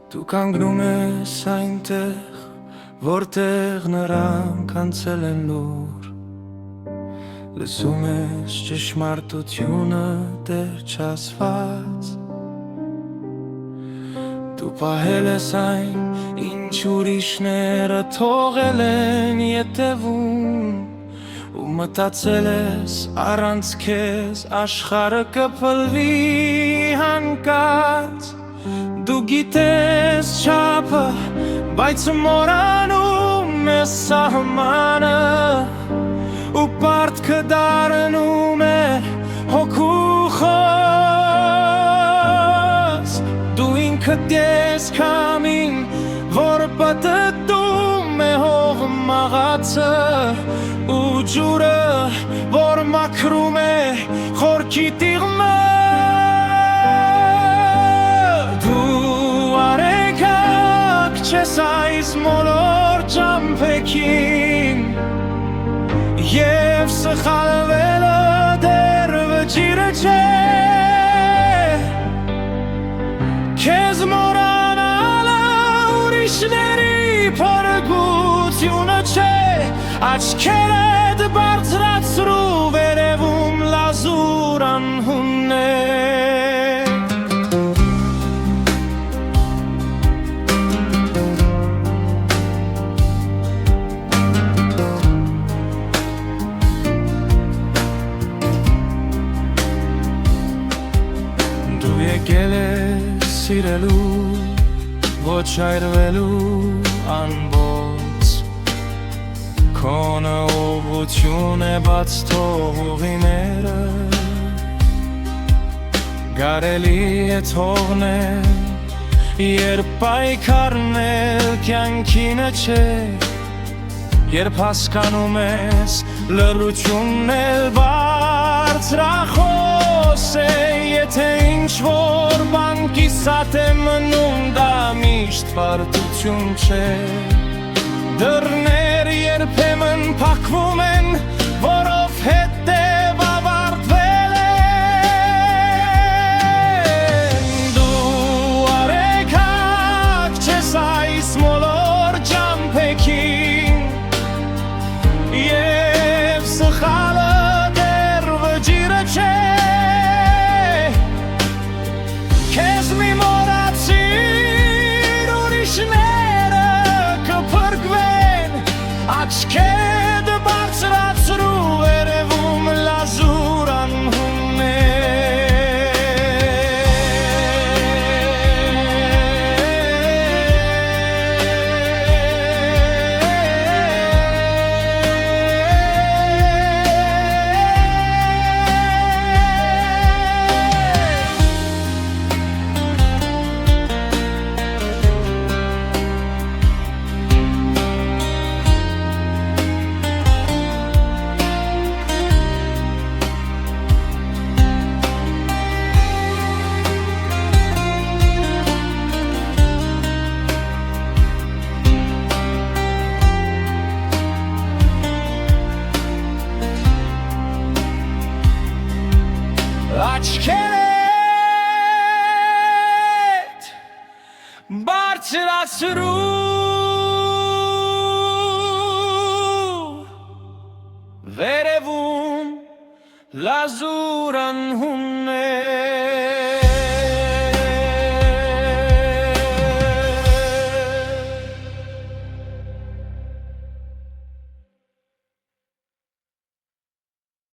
Դու կանգնում ես այնտեղ, որտեղ նրանք անցել են լուր, լսում ես ճշմարտությունը դեռ չասված, դու պահել ես այն, ինչ ուրիշները թողել են ետևում, ու մտածել ես առանց քեզ աշխարհը կփլվի հանկարծ. Դու գիտես չափը, բայց մոռանում ես սահմանը, ու պարտքը դառնում է հոգու խոսք. Դու ինքդ ես քամին, որ պտտում է հող մաղացը, ու ջուրը, որ մաքրում է խորքի տիղմը. Չես այս մոլոր ճամփեքին, և սխալվելը դեռ վճիռը չէ, քեզ մոռանալը ուրիշների փրկությունը չէ. Աչքերդ բարձրացրու վերևում լազուր անհուններ. Եկել ես սիրելու, ոչ այրվելու անբոց, քոնը ուղղություն է բաց թող ուղիները, կարելի է թողնել, երբ պայքարնել կյանքինը չէ, երբ հասկանում ես լռությունն էլ բարձրախոս է, եթե ինչ-որ բան կիսատ է մնում, դա միշտ պարտություն չէ. Դռներ երբեմն փակվում են, որովհետև ավարտվել են. Դու արեգակ չես այս մոլոր ճամփեքին, և սխալը դեռ վճիռը չէ. Քեզ մի մոռացիր, ուրիշները կփրկվեն. Աչքերդ բարձրացրու վերևում լազուր Աչքերդ բարձրացրու վերևում լազուր անհուն